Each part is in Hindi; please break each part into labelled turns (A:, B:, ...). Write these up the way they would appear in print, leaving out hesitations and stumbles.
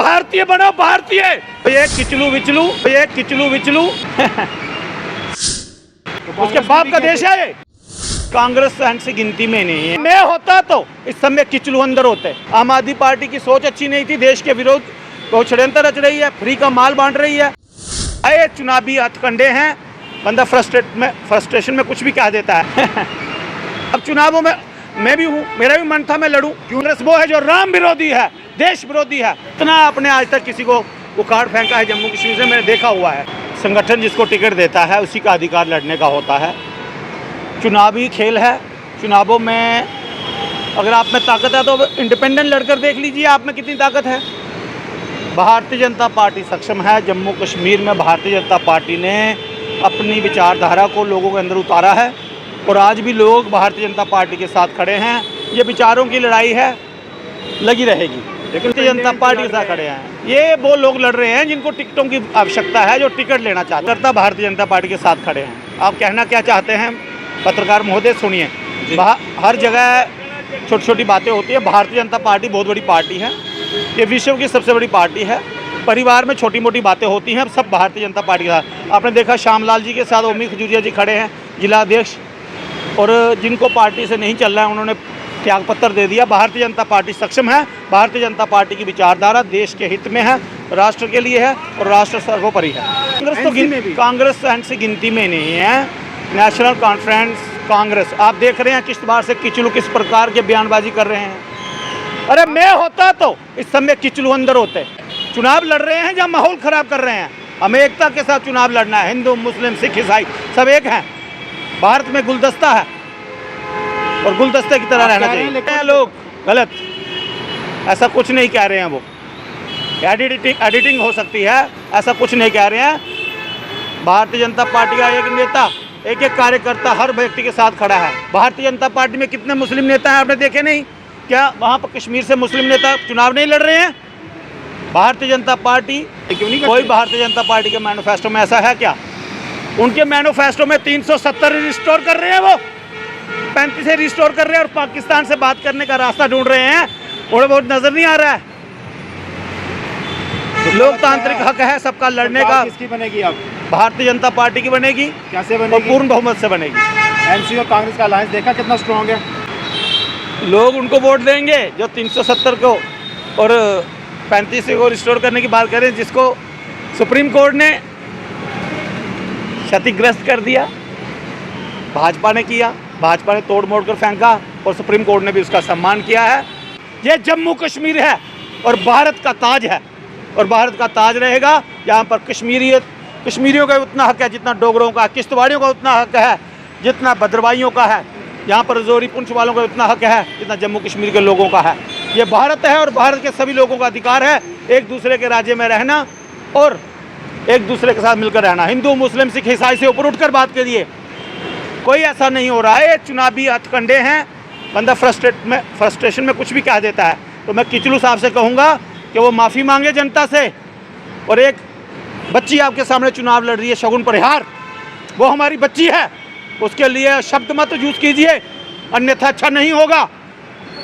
A: भारतीय बनो, भारतीय। ये किचलू विचलू, ये किचलू विचलू उसके बाप का देश है ये। कांग्रेस सहन से गिनती में नहीं है। मैं होता तो इस समय किचलू अंदर होते। आम आदमी पार्टी की सोच अच्छी नहीं थी, देश के विरोध को षड्यंत्र रच रही है, फ्री का माल बांट रही है। ये चुनावी हथकंडे हैं, बंदा फ्रस्ट्रेशन में कुछ भी कह देता है। अब चुनावों में मैं भी हूँ, मेरा भी मन था मैं लड़ूं। कांग्रेस वो है जो राम विरोधी है, देश विरोधी है। इतना आपने आज तक किसी को उखाड़ फेंका है जम्मू कश्मीर से, मैंने देखा हुआ है। संगठन जिसको टिकट देता है उसी का अधिकार लड़ने का होता है। चुनावी खेल है, चुनावों में अगर आप में ताकत है तो इंडिपेंडेंट लड़कर देख लीजिए आप में कितनी ताकत है। भारतीय जनता पार्टी सक्षम है। जम्मू कश्मीर में भारतीय जनता पार्टी ने अपनी विचारधारा को लोगों के अंदर उतारा है और आज भी लोग भारतीय जनता पार्टी के साथ खड़े हैं। ये विचारों की लड़ाई है, लगी रहेगी, लेकिन भारतीय जनता पार्टी के साथ खड़े हैं। ये वो लोग लड़ रहे हैं जिनको टिकटों की आवश्यकता है, जो टिकट लेना चाहते हैं, भारतीय जनता पार्टी के साथ खड़े हैं। आप कहना क्या चाहते हैं पत्रकार महोदय? सुनिए, हर जगह छोटी छोटी बातें होती है। भारतीय जनता पार्टी बहुत बड़ी पार्टी है, ये विश्व की सबसे बड़ी पार्टी है। परिवार में छोटी मोटी बातें होती हैं, सब भारतीय जनता पार्टी के साथ। आपने देखा श्यामलाल जी के साथ ओमी खजूरिया जी खड़े हैं, जिला अध्यक्ष, और जिनको पार्टी से नहीं चल रहा है उन्होंने त्यागपत्र दे दिया। भारतीय जनता पार्टी सक्षम है। भारतीय जनता पार्टी की विचारधारा देश के हित में है, राष्ट्र के लिए है और राष्ट्र सर्वोपरि है। कांग्रेस तो कांग्रेस सहन से गिनती में नहीं है। नेशनल कॉन्फ्रेंस कांग्रेस, आप देख रहे हैं किस बार से किचलू किस प्रकार के बयानबाजी कर रहे हैं। अरे मैं होता तो इस समय किचलू अंदर होते। चुनाव लड़ रहे हैं जहाँ माहौल खराब कर रहे हैं। हमें एकता के साथ चुनाव लड़ना है। हिंदू मुस्लिम सिख ईसाई सब एक हैं। भारत में गुलदस्ता है और गुलदस्ते की तरह रहना चाहिए। लोग गलत ऐसा कुछ नहीं कह रहे हैं, वो एडिटिंग हो सकती है, ऐसा कुछ नहीं कह रहे हैं। भारतीय जनता पार्टी का एक नेता, एक एक कार्यकर्ता हर व्यक्ति के साथ खड़ा है। भारतीय जनता पार्टी में कितने मुस्लिम नेता हैं आपने देखे नहीं? क्या वहाँ पर कश्मीर से मुस्लिम नेता चुनाव नहीं लड़ रहे हैं? भारतीय जनता पार्टी क्यों नहीं? कोई भारतीय जनता पार्टी के मैनिफेस्टो में ऐसा है क्या? उनके मैनिफेस्टो में 370 रिस्टोर कर रहे हैं, वो 35 से रिस्टोर कर रहे हैं और पाकिस्तान से बात करने का रास्ता ढूंढ रहे हैं। उन्हें बहुत नजर नहीं आ रहा है। लोकतांत्रिक हक है सबका लड़ने का।
B: किसकी बनेगी अब?
A: भारतीय जनता पार्टी की बनेगी।
B: कैसे बनेगी?
A: और पूर्ण बहुमत से बनेगी।
B: एनसी और कांग्रेस का अलायंस देखा कितना स्ट्रॉन्ग है।
A: लोग उनको वोट देंगे जो 370 को और 35 को रिस्टोर करने की बात करें, जिसको सुप्रीम कोर्ट ने क्षतिग्रस्त कर दिया। भाजपा ने किया, भाजपा ने तोड़ मोड़ कर फेंका और सुप्रीम कोर्ट ने भी उसका सम्मान किया है। ये जम्मू कश्मीर है और भारत का ताज है और भारत का ताज रहेगा। यहाँ पर कश्मीरियों का उतना हक है जितना डोगरों का, किश्तवाड़ियों का उतना हक है जितना भद्रवाहियों का है। यहाँ पर जोरी पुंछ वालों का उतना हक है जितना जम्मू कश्मीर के लोगों का है। ये भारत है और भारत के सभी लोगों का अधिकार है एक दूसरे के राज्य में रहना और एक दूसरे के साथ मिलकर रहना। हिंदू मुस्लिम सिख ईसाई से ऊपर उठकर बात करिए, कोई ऐसा नहीं हो रहा है। ये चुनावी हथकंडे हैं, बंदा फ्रस्ट्रेशन में कुछ भी कह देता है। तो मैं किचलू साहब से कहूँगा कि वो माफ़ी मांगे जनता से। और एक बच्ची आपके सामने चुनाव लड़ रही है, शगुन परिहार, वो हमारी बच्ची है, उसके लिए शब्द मत यूज कीजिए, अन्यथा अच्छा नहीं होगा।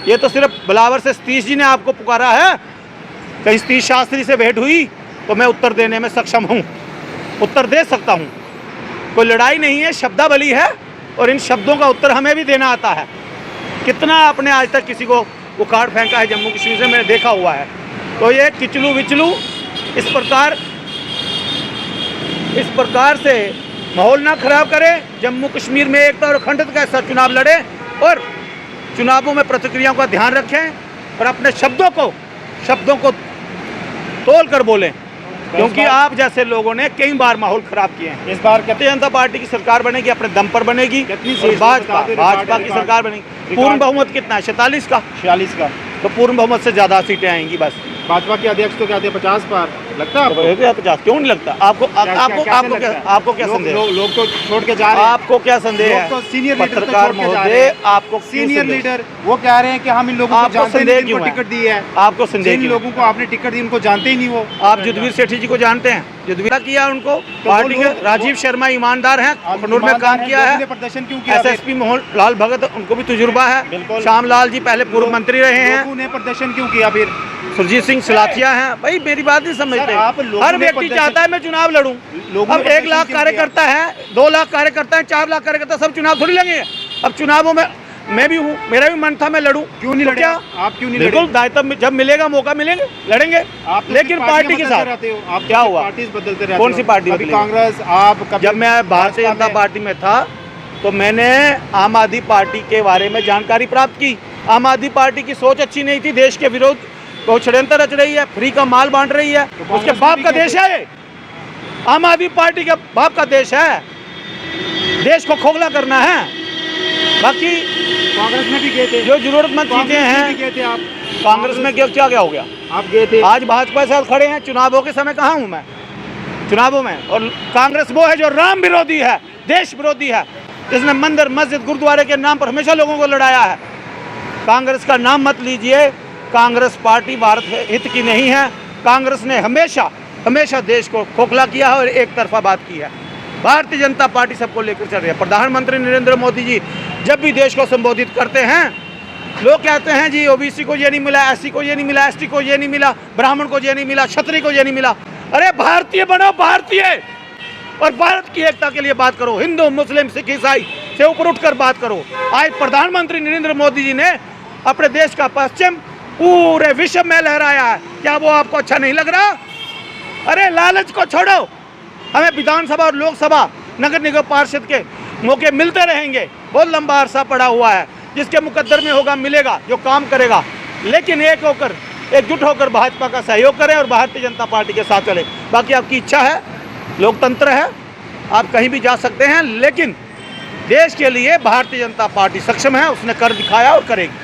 A: ये तो सिर्फ बिलावर से सतीश जी ने आपको पुकारा है। कहीं सतीश शास्त्री से भेंट हुई तो मैं उत्तर देने में सक्षम हूँ, उत्तर दे सकता हूँ। कोई लड़ाई नहीं है, शब्दावली है और इन शब्दों का उत्तर हमें भी देना आता है। कितना आपने आज तक किसी को उखाड़ फेंका है जम्मू कश्मीर से, मैंने देखा हुआ है। तो ये किचलू विचलू इस प्रकार से माहौल ना खराब करें। जम्मू कश्मीर में एकता और अखंडता का साथ चुनाव लड़े और चुनावों में प्रतिक्रियाओं का ध्यान रखें और अपने शब्दों को तोल कर बोलें, क्योंकि आप जैसे लोगों ने कई बार माहौल खराब किए हैं।
B: इस बार
A: भारतीय जनता पार्टी की सरकार बनेगी, अपने दम पर बनेगी। भाजपा की सरकार बनेगी। पूर्ण बहुमत कितना है? 46 का। तो पूर्ण बहुमत से ज़्यादा सीटें आएंगी बस।
B: भाजपा के अध्यक्ष तो कहते हैं 50 पार, लगता है आपको?
A: 50 क्यों नहीं लगता आपको? आपको क्या संदेह?
B: लोग तो छोड़ के जा रहे हैं।
A: आपको क्या संदेह है?
B: तो सीनियर
A: पत्रकार महोदय, आपको
B: सीनियर लीडर वो कह रहे हैं कि हम इन लोगों को जानते नहीं, इनको टिकट दी है।
A: आपको संदेह?
B: जिन लोगों को आपने टिकट दी उनको जानते ही नहीं। वो
A: आप युद्धवीर सेठी जी को जानते हैं? युद्धवीर किया उनको पार्टी के। राजीव शर्मा ईमानदार हैं, खनौर में काम किया है।
B: प्रदर्शन क्यों किया?
A: SSP मोहन लाल भगत, उनको भी तजुर्बा है। श्यामलाल जी पहले पूर्व मंत्री रहे हैं।
B: प्रदर्शन क्यों किया? फिर
A: सुरजीत सिंह सलाथिया हैं भाई, मेरी बात नहीं समझते।
B: आप लोगों
A: हर
B: ने
A: व्यक्ति
B: प्रदर्शन-
A: चाहता है मैं चुनाव लड़ूं।
B: लोगों
A: अब
B: ने
A: 1 लाख
B: प्रदर्शन
A: कार्यकर्ता है, 2 लाख कार्यकर्ता है, 4 लाख कार्यकर्ता, सब चुनाव थोड़ी लड़ेंगे। अब चुनावों में मैं भी हूँ, मेरा भी मन था मैं लड़ूं।
B: क्यों नहीं
A: तो
B: लड़े?
A: क्या
B: आप क्यों नहीं
A: बिल्कुल
B: लड़े?
A: दायित्व में जब मिलेगा मौका मिलेंगे लड़ेंगे,
B: आप तो
A: लेकिन
B: सिर्फ
A: पार्टी के
B: बदलते
A: साथ।
B: रहते हो। आप
A: क्या हुआ?
B: पार्टीज बदलते रहते
A: कौन
B: हो।
A: सी पार्टी
B: कभी
A: बदलेगी?
B: कांग्रेस, आप कभी
A: जब मैं भारतीय
B: भाजपा
A: जनता
B: में।
A: पार्टी में था तो मैंने आम आदमी पार्टी के बारे में जानकारी प्राप्त की। आम आदमी पार्टी की सोच अच्छी नहीं थी, देश के विरोध को षड्यंत्र रच रही है, फ्री का माल बांट रही है।
B: तो
A: उसके
B: कांग्रेस
A: बाप
B: भी
A: का
B: कहते
A: देश है ये। आम आदमी पार्टी के बाप का देश है, देश को खोखला करना है। बाकी
B: कांग्रेस में भी गए थे,
A: जो जरूरतमंद चीजें
B: कांग्रेस में भी
A: हैं,
B: गए थे आप।
A: कांग्रेस में क्या क्या हो गया?
B: आप गए थे।
A: आज भाजपा के साथ खड़े हैं, चुनावों के समय कहाँ हूँ मैं चुनावों में? और कांग्रेस वो है जो राम विरोधी है, देश विरोधी है, जिसने मंदिर मस्जिद गुरुद्वारे के नाम पर हमेशा लोगों को लड़ाया है। कांग्रेस का नाम मत लीजिए, कांग्रेस पार्टी भारत हित की नहीं है। कांग्रेस ने हमेशा हमेशा देश को खोखला किया है और एक तरफा बात की है। भारतीय जनता पार्टी सबको लेकर चल रही है। प्रधानमंत्री नरेंद्र मोदी जी जब भी देश को संबोधित करते हैं, लोग कहते हैं जी ओबीसी को ये नहीं मिला, एससी को ये नहीं मिला, एसटी को ये नहीं मिला, ब्राह्मण को ये नहीं मिला, क्षत्रिय को ये नहीं मिला। अरे भारतीय बनो, भारतीय, और भारत की एकता के लिए बात करो। हिंदू मुस्लिम सिख ईसाई से ऊपर उठकर बात करो। आज प्रधानमंत्री नरेंद्र मोदी जी ने अपने देश का पश्चिम पूरे विश्व में लहराया है। क्या वो आपको अच्छा नहीं लग रहा? अरे लालच को छोड़ो। हमें विधानसभा और लोकसभा नगर निगम पार्षद के मौके मिलते रहेंगे। बहुत लंबा अरसा पड़ा हुआ है, जिसके मुकद्दर में होगा मिलेगा, जो काम करेगा। लेकिन एकजुट होकर भाजपा का सहयोग करें और भारतीय जनता पार्टी के साथ चले। बाकी आपकी इच्छा है, लोकतंत्र है, आप कहीं भी जा सकते हैं, लेकिन देश के लिए भारतीय जनता पार्टी सक्षम है, उसने कर दिखाया और करेगी।